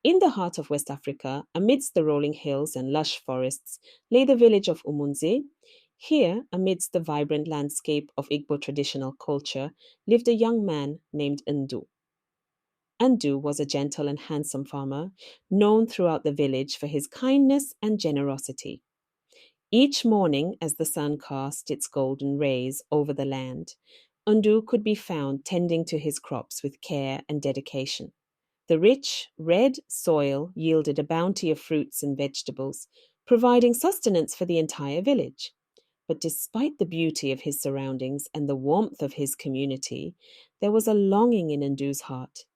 In the heart of West Africa, amidst the rolling hills and lush forests, lay the village of Umunze. Here, amidst the vibrant landscape of Igbo traditional culture, lived a young man named Ndu. Ndu was a gentle and handsome farmer, known throughout the village for his kindness and generosity. Each morning, as the sun cast its golden rays over the land, Ndu could be found tending to his crops with care and dedication. The rich, red soil yielded a bounty of fruits and vegetables, providing sustenance for the entire village. But despite the beauty of his surroundings and the warmth of his community, there was a longing in Ndu's heart.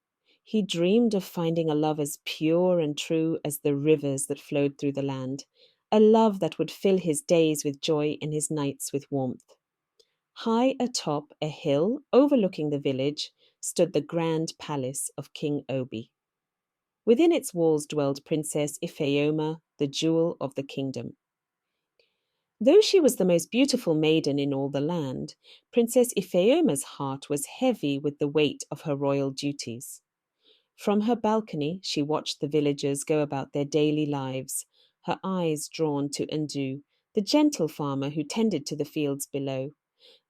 He dreamed of finding a love as pure and true as the rivers that flowed through the land, a love that would fill his days with joy and his nights with warmth. High atop a hill overlooking the village stood the grand palace of King Obi. Within its walls dwelled Princess Ifeoma, the jewel of the kingdom. Though she was the most beautiful maiden in all the land, Princess Ifeoma's heart was heavy with the weight of her royal duties. From her balcony, she watched the villagers go about their daily lives, her eyes drawn to Ndu, the gentle farmer who tended to the fields below.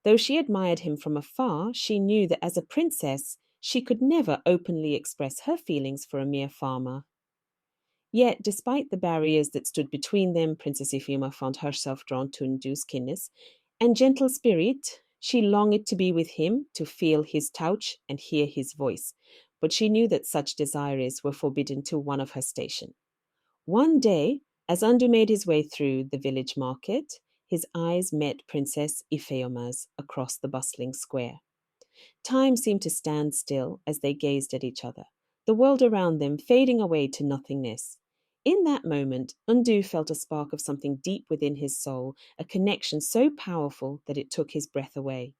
Though she admired him from afar, she knew that as a princess, she could never openly express her feelings for a mere farmer. Yet, despite the barriers that stood between them, Princess Ifeoma found herself drawn to Ndu's kindness and gentle spirit. She longed to be with him, to feel his touch and hear his voice, but she knew that such desires were forbidden to one of her station. One day, as Ndu made his way through the village market, his eyes met Princess Ifeoma's across the bustling square. Time seemed to stand still as they gazed at each other, the world around them fading away to nothingness. In that moment, Ndu felt a spark of something deep within his soul, a connection so powerful that it took his breath away.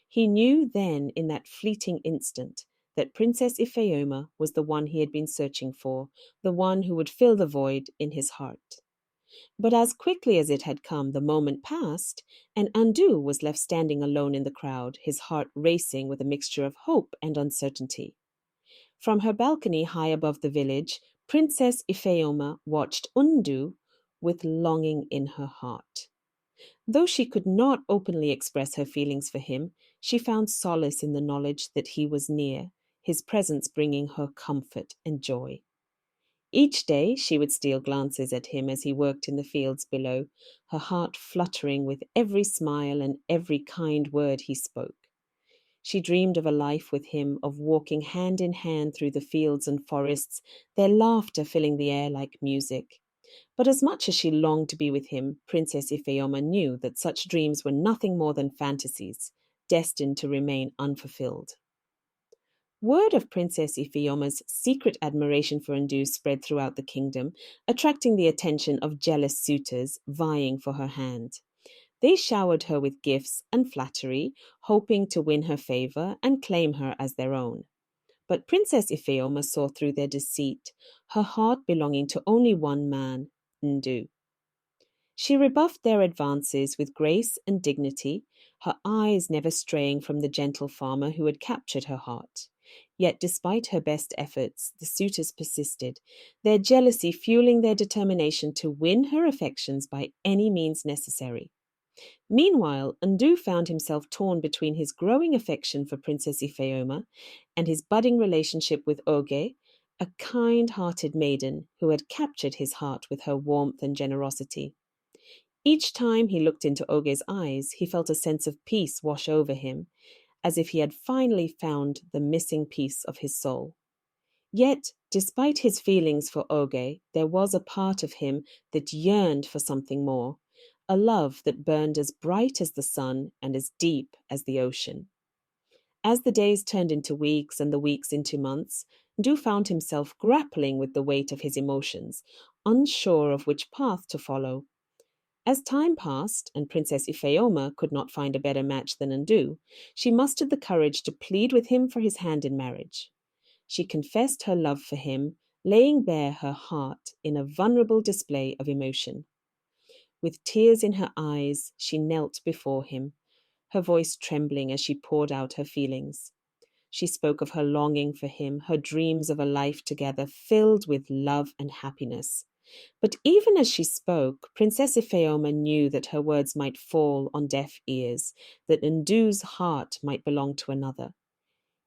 He knew then, in that fleeting instant, that Princess Ifeoma was the one he had been searching for, the one who would fill the void in his heart. But as quickly as it had come, the moment passed, and Ndu was left standing alone in the crowd, his heart racing with a mixture of hope and uncertainty. From her balcony high above the village, Princess Ifeoma watched Ndu with longing in her heart. Though she could not openly express her feelings for him, she found solace in the knowledge that he was near, his presence bringing her comfort and joy. Each day she would steal glances at him as he worked in the fields below, her heart fluttering with every smile and every kind word he spoke. She dreamed of a life with him, of walking hand in hand through the fields and forests, their laughter filling the air like music. But as much as she longed to be with him, Princess Ifeoma knew that such dreams were nothing more than fantasies, destined to remain unfulfilled. Word of Princess Ifeoma's secret admiration for Ndu spread throughout the kingdom, attracting the attention of jealous suitors vying for her hand. They showered her with gifts and flattery, hoping to win her favor and claim her as their own. But Princess Ifeoma saw through their deceit, her heart belonging to only one man, Ndu. She rebuffed their advances with grace and dignity, her eyes never straying from the gentle farmer who had captured her heart. Yet, despite her best efforts, the suitors persisted, their jealousy fueling their determination to win her affections by any means necessary. Meanwhile, Ndu found himself torn between his growing affection for Princess Ifeoma and his budding relationship with Oge, a kind-hearted maiden who had captured his heart with her warmth and generosity. Each time he looked into Oge's eyes, he felt a sense of peace wash over him, as if he had finally found the missing piece of his soul. Yet, despite his feelings for Oge, there was a part of him that yearned for something more, a love that burned as bright as the sun and as deep as the ocean. As the days turned into weeks and the weeks into months, Ndu found himself grappling with the weight of his emotions, unsure of which path to follow. As time passed, and Princess Ifeoma could not find a better match than Ndu, she mustered the courage to plead with him for his hand in marriage. She confessed her love for him, laying bare her heart in a vulnerable display of emotion. With tears in her eyes, she knelt before him, her voice trembling as she poured out her feelings. She spoke of her longing for him, her dreams of a life together filled with love and happiness. But even as she spoke, Princess Ifeoma knew that her words might fall on deaf ears, that Ndu's heart might belong to another.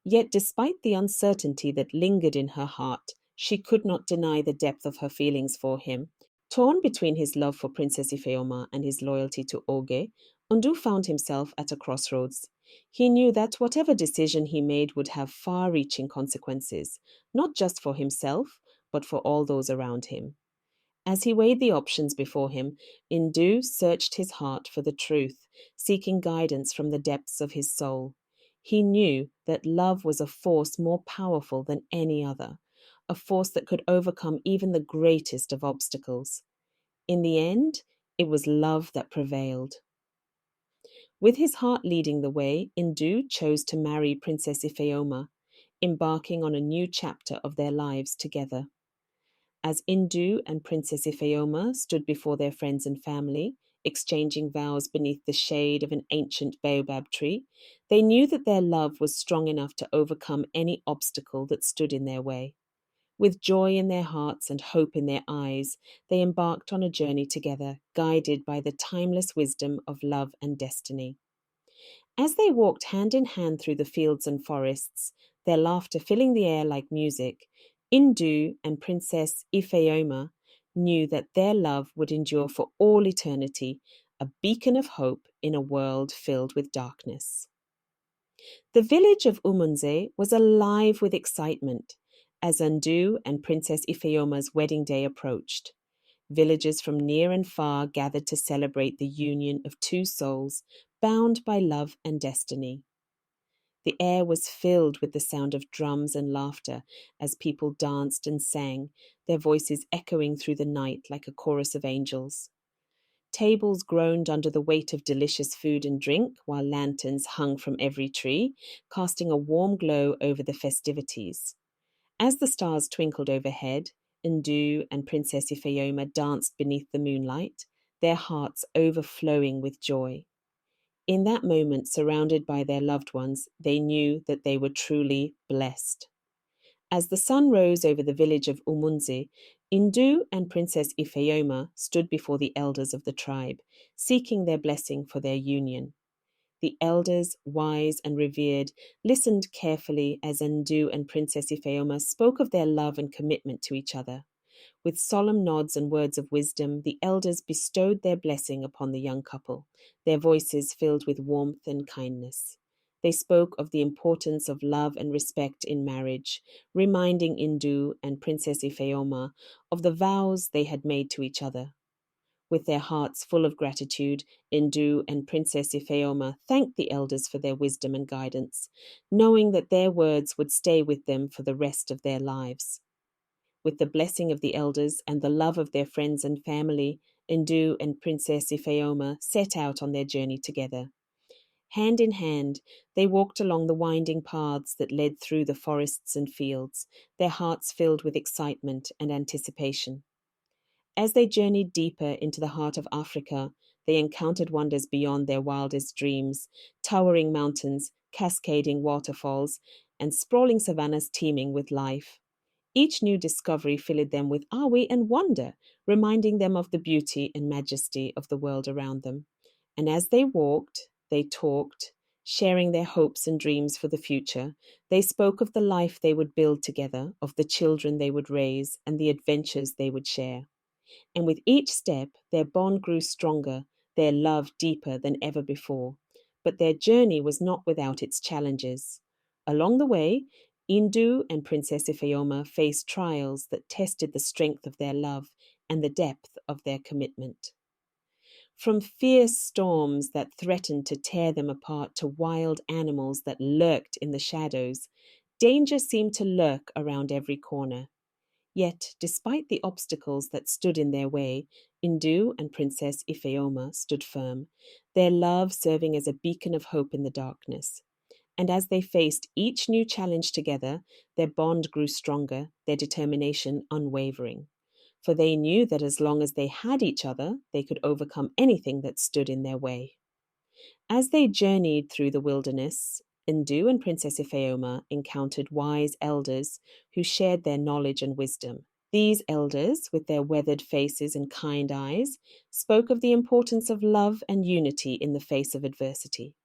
Yet, despite the uncertainty that lingered in her heart, she could not deny the depth of her feelings for him. Torn between his love for Princess Ifeoma and his loyalty to Oge, Ndu found himself at a crossroads. He knew that whatever decision he made would have far reaching consequences, not just for himself, but for all those around him. As he weighed the options before him, Ndu searched his heart for the truth, seeking guidance from the depths of his soul. He knew that love was a force more powerful than any other, a force that could overcome even the greatest of obstacles. In the end, it was love that prevailed. With his heart leading the way, Ndu chose to marry Princess Ifeoma, embarking on a new chapter of their lives together. As Ndu and Princess Ifeoma stood before their friends and family, exchanging vows beneath the shade of an ancient baobab tree, they knew that their love was strong enough to overcome any obstacle that stood in their way. With joy in their hearts and hope in their eyes, they embarked on a journey together, guided by the timeless wisdom of love and destiny. As they walked hand in hand through the fields and forests, their laughter filling the air like music, Ndu and Princess Ifeoma knew that their love would endure for all eternity, a beacon of hope in a world filled with darkness. The village of Umunze was alive with excitement as Ndu and Princess Ifeoma's wedding day approached. Villagers from near and far gathered to celebrate the union of two souls bound by love and destiny. The air was filled with the sound of drums and laughter as people danced and sang, their voices echoing through the night like a chorus of angels. Tables groaned under the weight of delicious food and drink, while lanterns hung from every tree, casting a warm glow over the festivities. As the stars twinkled overhead, Ndu and Princess Ifeoma danced beneath the moonlight, their hearts overflowing with joy. In that moment, surrounded by their loved ones, they knew that they were truly blessed. As the sun rose over the village of Umunzi, Ndu and Princess Ifeoma stood before the elders of the tribe, seeking their blessing for their union. The elders, wise and revered, listened carefully as Ndu and Princess Ifeoma spoke of their love and commitment to each other. With solemn nods and words of wisdom, the elders bestowed their blessing upon the young couple, their voices filled with warmth and kindness. They spoke of the importance of love and respect in marriage, reminding Ndu and Princess Ifeoma of the vows they had made to each other. With their hearts full of gratitude, Ndu and Princess Ifeoma thanked the elders for their wisdom and guidance, knowing that their words would stay with them for the rest of their lives. With the blessing of the elders and the love of their friends and family, Ndu and Princess Ifeoma set out on their journey together. Hand in hand, they walked along the winding paths that led through the forests and fields, their hearts filled with excitement and anticipation. As they journeyed deeper into the heart of Africa, they encountered wonders beyond their wildest dreams, towering mountains, cascading waterfalls, and sprawling savannas teeming with life. Each new discovery filled them with awe and wonder, reminding them of the beauty and majesty of the world around them. And as they walked, they talked, sharing their hopes and dreams for the future. They spoke of the life they would build together, of the children they would raise, and the adventures they would share. And with each step, their bond grew stronger, their love deeper than ever before. But their journey was not without its challenges. Along the way, Ndu and Princess Ifeoma faced trials that tested the strength of their love and the depth of their commitment. From fierce storms that threatened to tear them apart to wild animals that lurked in the shadows, danger seemed to lurk around every corner. Yet, despite the obstacles that stood in their way, Ndu and Princess Ifeoma stood firm, their love serving as a beacon of hope in the darkness. And as they faced each new challenge together, their bond grew stronger, their determination unwavering. For they knew that as long as they had each other, they could overcome anything that stood in their way. As they journeyed through the wilderness, Ndu and Princess Ifeoma encountered wise elders who shared their knowledge and wisdom. These elders, with their weathered faces and kind eyes, spoke of the importance of love and unity in the face of adversity.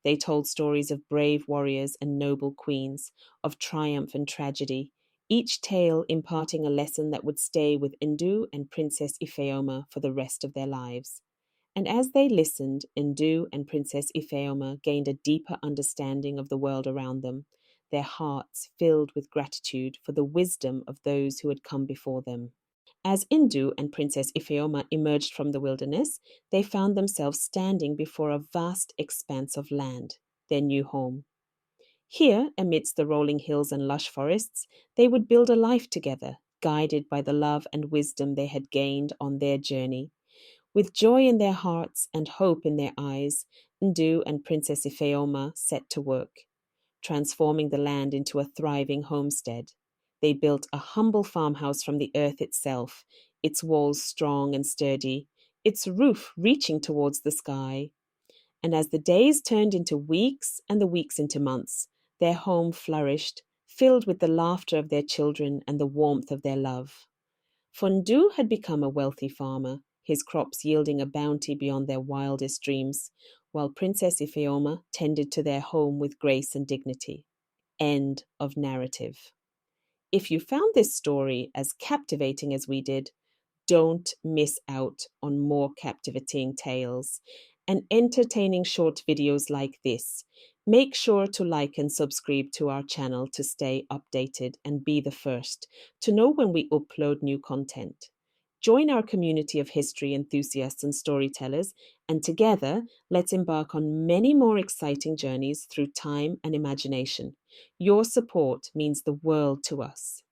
They told stories of brave warriors and noble queens, of triumph and tragedy, each tale imparting a lesson that would stay with Ndu and Princess Ifeoma for the rest of their lives. And as they listened, Ndu and Princess Ifeoma gained a deeper understanding of the world around them, their hearts filled with gratitude for the wisdom of those who had come before them. As Ndu and Princess Ifeoma emerged from the wilderness, they found themselves standing before a vast expanse of land, their new home. Here, amidst the rolling hills and lush forests, they would build a life together, guided by the love and wisdom they had gained on their journey. With joy in their hearts and hope in their eyes, Ndu and Princess Ifeoma set to work, transforming the land into a thriving homestead. They built a humble farmhouse from the earth itself, its walls strong and sturdy, its roof reaching towards the sky. And as the days turned into weeks and the weeks into months, their home flourished, filled with the laughter of their children and the warmth of their love. Ndu had become a wealthy farmer, his crops yielding a bounty beyond their wildest dreams, while Princess Ifeoma tended to their home with grace and dignity. End of narrative. If you found this story as captivating as we did, don't miss out on more captivating tales and entertaining short videos like this. Make sure to like and subscribe to our channel to stay updated and be the first to know when we upload new content. Join our community of history enthusiasts and storytellers, and together let's embark on many more exciting journeys through time and imagination. Your support means the world to us.